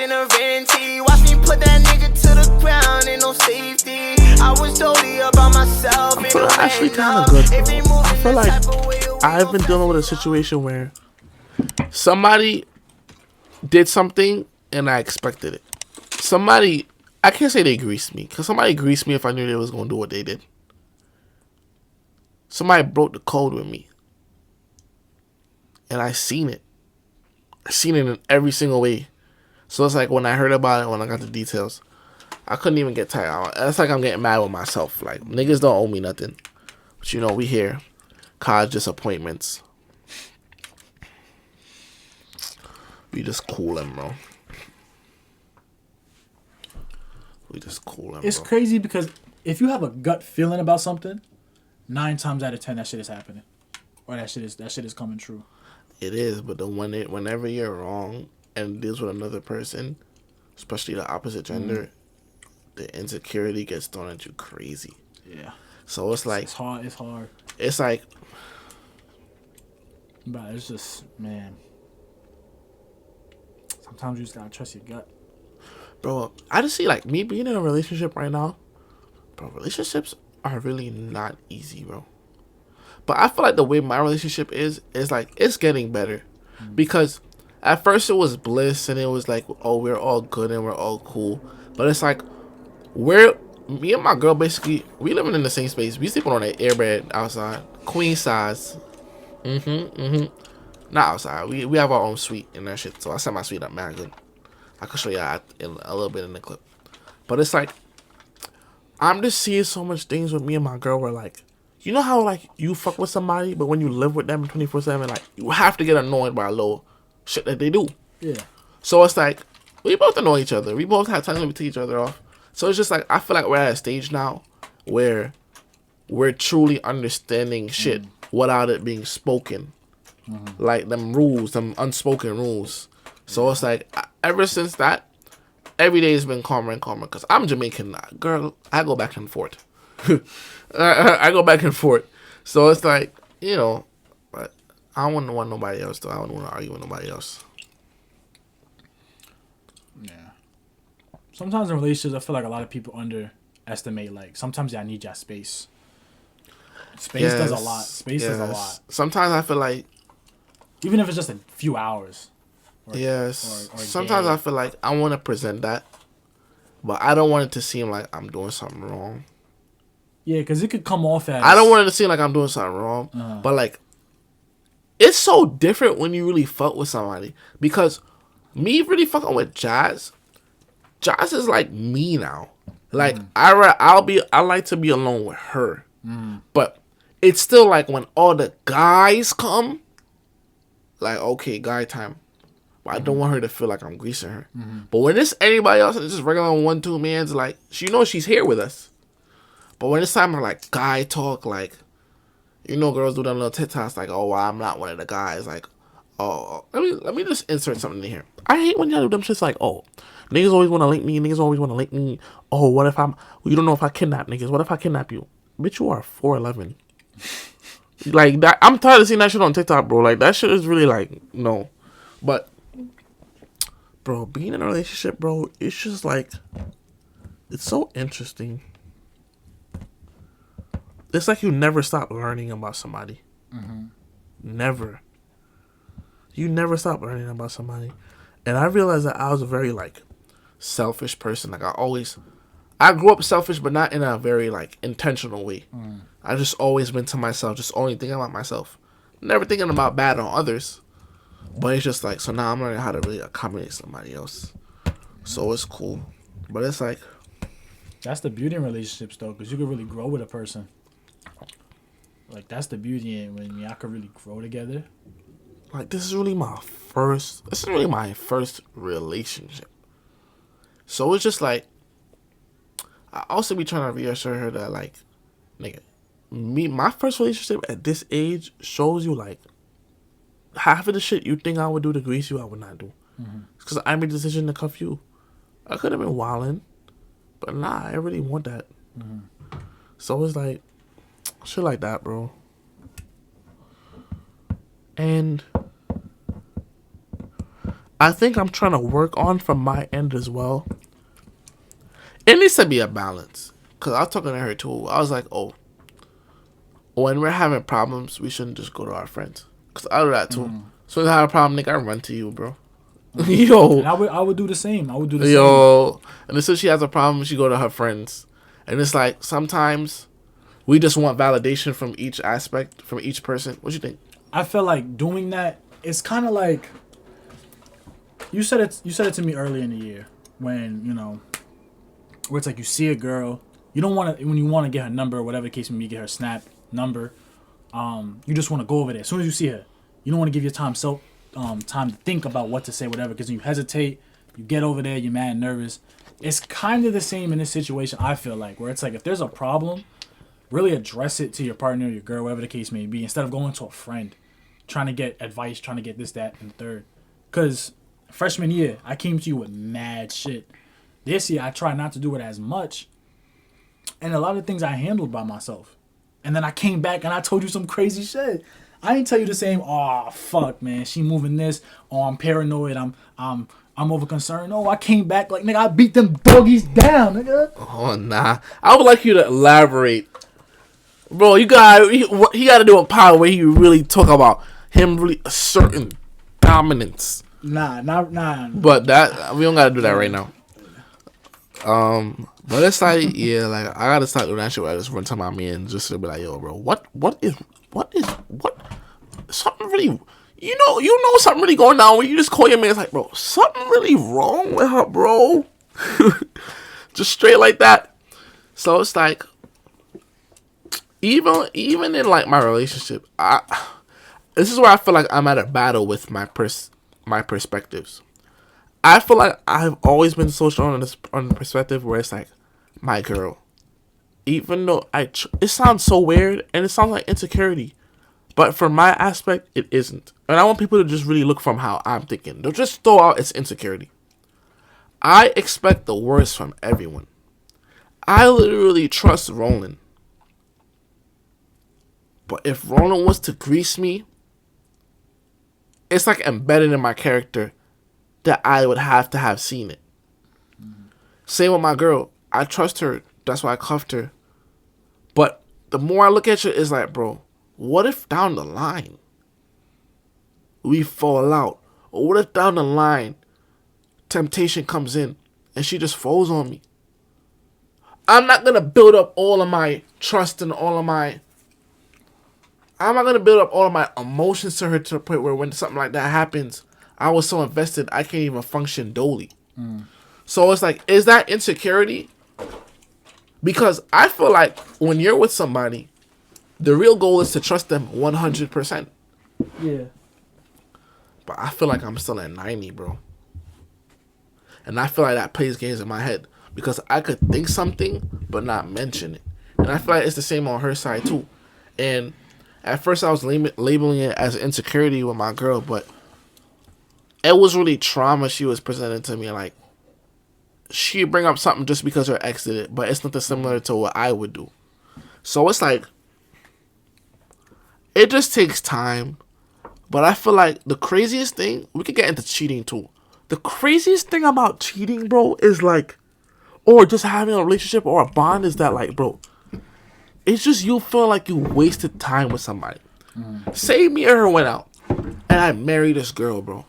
in a venti. Watch me put that nigga to the ground, ain't no safety. I was totally about myself. I feel actually kind of good, bro. I feel like I've been dealing with a situation where somebody did something and I expected it. Somebody, I can't say they greased me, because somebody greased me if I knew they was going to do what they did. Somebody broke the code with me. And I seen it. I seen it in every single way. So it's like when I heard about it, when I got the details, I couldn't even get tired. It's like I'm getting mad with myself. Like, niggas don't owe me nothing. But you know, we here. Cause disappointments. We just coolin', bro. We just coolin', It's bro. crazy because if you have a gut feeling about something, 9 times out of 10 that shit is happening. Or that shit is coming true. It is, but whenever you're wrong and deals with another person, especially the opposite gender, the insecurity gets thrown at you crazy. Yeah. So it's like It's hard. It's like, but it's just, man. Sometimes you just gotta trust your gut. bro, I just see like me being in a relationship right now, bro. Relationships are really not easy, bro. But I feel like the way my relationship is like it's getting better, because at first it was bliss and it was like, oh, we're all good and we're all cool, but it's like me and my girl basically we living in the same space. We sleeping on an airbed outside, queen size. Not outside. We have our own suite and that shit. So I set my suite up mad good. I can show you a little bit in the clip. But it's like I'm just seeing so much things with me and my girl where like, you know how like you fuck with somebody, but when you live with them 24/7, like you have to get annoyed by a little shit that they do. Yeah. So it's like we both annoy each other. We both have time to take each other off. So it's just like I feel like we're at a stage now where we're truly understanding shit without it being spoken. Like them rules, them unspoken rules. So it's like ever since that, every day has been calmer and calmer. Cause I'm Jamaican, girl. I go back and forth. I go back and forth. So it's like, you know, but I wouldn't want nobody else though. I wouldn't want to argue with nobody else. Yeah. Sometimes in relationships, I feel like a lot of people underestimate. Like sometimes y'all need y'all space. Space does a lot. Space does a lot. Sometimes I feel like. Even if it's just a few hours. Or sometimes I feel like I want to present that, but I don't want it to seem like I'm doing something wrong. Yeah, because it could come off as... I don't want it to seem like I'm doing something wrong, but like, it's so different when you really fuck with somebody. Because me really fucking with Jazz is like me now. Like, I like to be alone with her. But it's still like when all the guys come, like, okay, guy time. But I don't want her to feel like I'm greasing her. But when it's anybody else and it's just regular 1-2 man's, like, she knows she's here with us. But when it's time for, like, guy talk, like, you know, girls do them little tit-tots, like, oh, well, I'm not one of the guys. Like, oh, let me just insert something in here. I hate when y'all do them shits like, oh, niggas always want to link me. Oh, what if you don't know if I kidnap niggas. What if I kidnap you? Bitch, you are 4'11". Like, that, I'm tired of seeing that shit on TikTok, bro. Like, that shit is really, like, no. But, bro, being in a relationship, bro, it's just, like, it's so interesting. It's like you never stop learning about somebody. Never. You never stop learning about somebody. And I realized that I was a very, like, selfish person. Like, I grew up selfish, but not in a very, like, intentional way. I just always been to myself, just only thinking about myself. Never thinking about bad on others. But it's just like, so now I'm learning how to really accommodate somebody else. So it's cool. But it's like... That's the beauty in relationships, though, because you can really grow with a person. Like, that's the beauty in when y'all can really grow together. Like, this is really my first relationship. So it's just like, I also be trying to reassure her that, like, nigga, my first relationship at this age shows you, like, half of the shit you think I would do to grease you, I would not do. Because I made the decision to cuff you. I could have been wildin', but nah, I really want that. So it's like, shit like that, bro. I think I'm trying to work on from my end as well. It needs to be a balance. Because I was talking to her too. I was like, oh, when we're having problems, we shouldn't just go to our friends. Because I do that too. So if I have a problem, nigga, I run to you, bro. Yo. And I would do the same. Yo. And as soon as she has a problem, she go to her friends. And it's like, sometimes we just want validation from each aspect, from each person. What you think? I feel like doing that, it's kind of like, you said it to me earlier in the year when, you know, where it's like you see a girl, you don't want to, when you want to get her number or whatever the case may be, get her snap number, you just want to go over there. As soon as you see her, you don't want to give your time to think about what to say, whatever, because you hesitate, you get over there, you're mad nervous. It's kind of the same in this situation, I feel like, where it's like if there's a problem, really address it to your partner, your girl, whatever the case may be, instead of going to a friend, trying to get advice, trying to get this, that, and third. Because freshman year, I came to you with mad shit. This year, I try not to do it as much. And a lot of things I handled by myself. And then I came back and I told you some crazy shit. I didn't tell you the same, oh, fuck, man, she moving this. Oh, I'm paranoid. I'm over concerned. Oh, I came back like, nigga, I beat them doggies down, nigga. Oh, nah. I would like you to elaborate. Bro, he got to do a part where he really talk about him really asserting dominance. Nah. But that, we don't got to do that right now. But it's like, yeah, like, I got to start doing that shit where I just run to my man just to be like, yo, bro, what is, something really, you know something really going down when you just call your man, it's like, bro, something really wrong with her, bro. Just straight like that. So it's like, even in like my relationship, this is where I feel like I'm at a battle with my perspectives. I feel like I've always been so strong on the perspective where it's like, my girl. Even though it sounds so weird and it sounds like insecurity, but from my aspect, it isn't. And I want people to just really look from how I'm thinking. Don't just throw out it's insecurity. I expect the worst from everyone. I literally trust Roland. But if Roland was to grease me, it's like embedded in my character that I would have to have seen it. Same with my girl. I trust her. That's why I cuffed her. But the more I look at you, it's like, bro, what if down the line we fall out? Or what if down the line temptation comes in and she just falls on me? I'm not going to build up all of my trust and I'm not going to build up all of my emotions to her to the point where when something like that happens, I was so invested, I can't even function dolly. So it's like, is that insecurity? Because I feel like when you're with somebody, the real goal is to trust them 100%. Yeah. But I feel like I'm still at 90, bro. And I feel like that plays games in my head. Because I could think something, but not mention it. And I feel like it's the same on her side, too. And at first I was labeling it as insecurity with my girl, but it was really trauma she was presenting to me. Like, she'd bring up something just because her ex did it, but it's nothing similar to what I would do. So it's like, it just takes time. But I feel like the craziest thing, we could get into cheating too. The craziest thing about cheating, bro, is like, or just having a relationship or a bond is that, like, bro, it's just you feel like you wasted time with somebody. Say me and her went out and I married this girl, bro.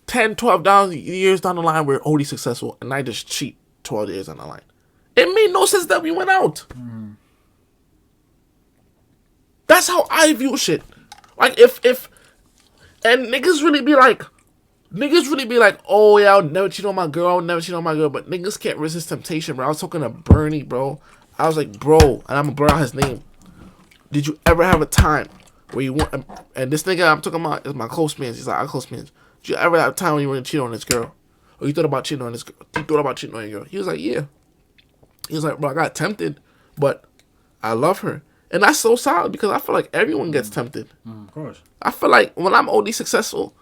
10, 12 years down the line, we're already successful, and I just cheat 12 years down the line. It made no sense that we went out. That's how I view shit. Like, if and niggas really be like, oh yeah, I'll never cheat on my girl, but niggas can't resist temptation, bro. I was talking to Bernie, bro. I was like, bro, and I'm gonna blur out his name. Did you ever have a time where you want, and this nigga I'm talking about is my close man. He's like, our close man. Did you ever have a time when you were going to cheat on this girl? Or you thought about cheating on this girl? You thought about cheating on your girl? He was like, yeah. He was like, bro, I got tempted, but I love her. And that's so solid because I feel like everyone gets tempted. Of course. I feel like when I'm OD successful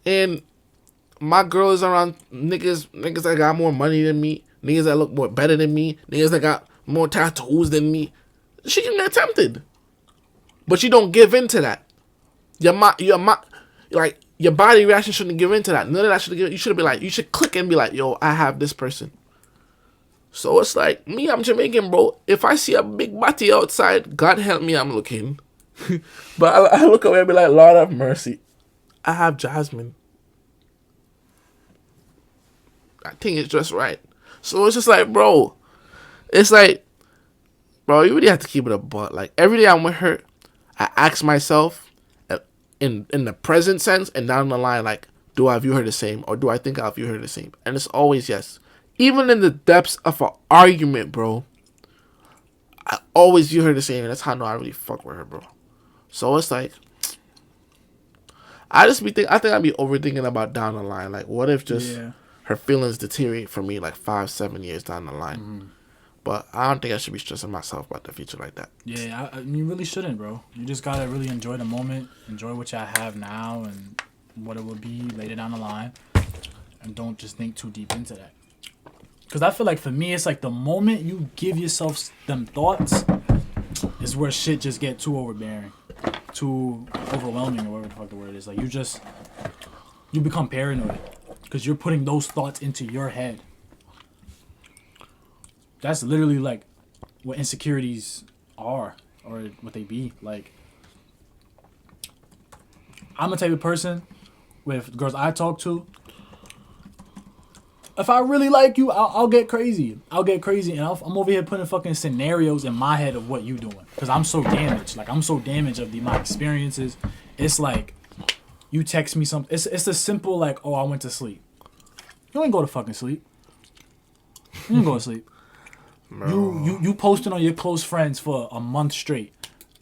and my girl is around niggas that got more money than me, niggas that look more better than me, niggas that got more tattoos than me, she can get tempted. But you don't give in to that. Like, your body reaction shouldn't give into that. None of that should give. You should be like, you should click and be like, yo, I have this person. So it's like, me, I'm Jamaican, bro. If I see a big body outside, God help me, I'm looking. But I look away and be like, Lord have mercy. I have Jasmine. I think it's just right. So it's just like, bro. It's like, bro, you really have to keep it a butt. Like, every day I'm with her, I ask myself, in the present sense and down the line, like, do I view her the same? Or do I think I'll view her the same? And it's always yes. Even in the depths of an argument, bro, I always view her the same. And that's how I know I really fuck with her, bro. So it's like, I think I'd be overthinking about down the line. Like, what if just her feelings deteriorate for me like 5-7 years down the line? Mm-hmm. But I don't think I should be stressing myself about the future like that. Yeah, you really shouldn't, bro. You just gotta really enjoy the moment, enjoy what y'all have now and what it will be later down the line, and don't just think too deep into that. Because I feel like for me, it's like the moment you give yourself them thoughts is where shit just get too overbearing, too overwhelming, or whatever the fuck the word is. Like, you become paranoid because you're putting those thoughts into your head. That's literally like what insecurities are, or what they be. Like, I'm a type of person with girls I talk to. If I really like you, I'll get crazy. And I'm over here putting fucking scenarios in my head of what you doing, because I'm so damaged. Like, I'm so damaged of my experiences. It's like, you text me something. It's a simple like, oh, I went to sleep. You ain't go to fucking sleep. You didn't go to sleep. You posting on your close friends for a month straight,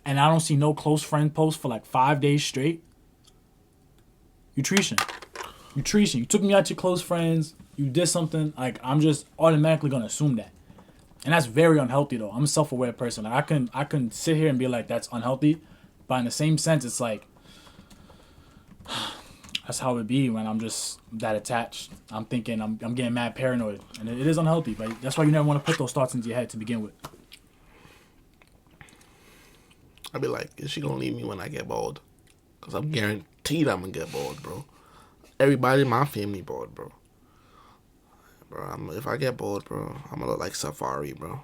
and I don't see no close friend post for like 5 days straight. You treason. You took me out your close friends. You did something. Like, I'm just automatically gonna assume that, and that's very unhealthy though. I'm a self-aware person. Like, I can sit here and be like, that's unhealthy, but in the same sense, it's like, that's how it be when I'm just that attached. I'm thinking I'm getting mad paranoid, and it is unhealthy. But that's why you never want to put those thoughts into your head to begin with. I'd be like, is she gonna leave me when I get bored? Cause I'm guaranteed I'm gonna get bored, bro. Everybody in my family bored, bro. If I get bored, bro, I'm gonna look like Safari, bro.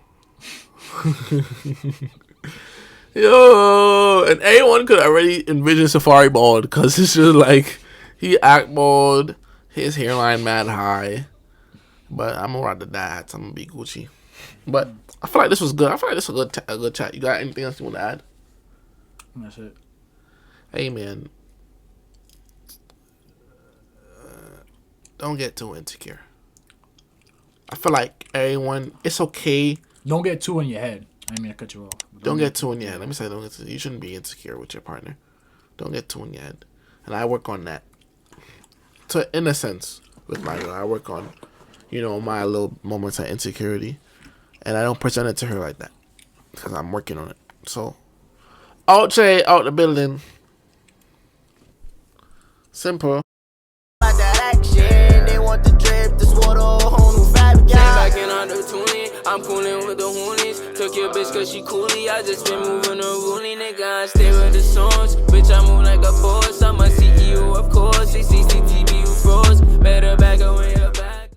Yo, and anyone could already envision Safari bald, because it's just like, he act bald, his hairline mad high, but I'm gonna ride the dads. I'm gonna be Gucci. But I feel like this was good. I feel like this was a good chat. You got anything else you want to add? That's it. Hey, man. Don't get too insecure. I feel like everyone, it's okay. Don't get too in your head. I didn't mean to cut you off. Don't get too in your head. Let me say, you shouldn't be insecure with your partner. Don't get too in your head. And I work on that. In a sense, with my girl, I work on, my little moments of insecurity. And I don't present it to her like that, because I'm working on it. So, Ojay out the building. Simple. That action, they want the drip, this water, whole new vibe, yeah. Back in on the tuning, I'm cooling with the hoonies. Took your bitch cause she coolie, I just been moving her ruling, nigga, I stay with the songs. Bitch, I move like a boss, I'm a CEO, of course. CCTV, you froze, better back away.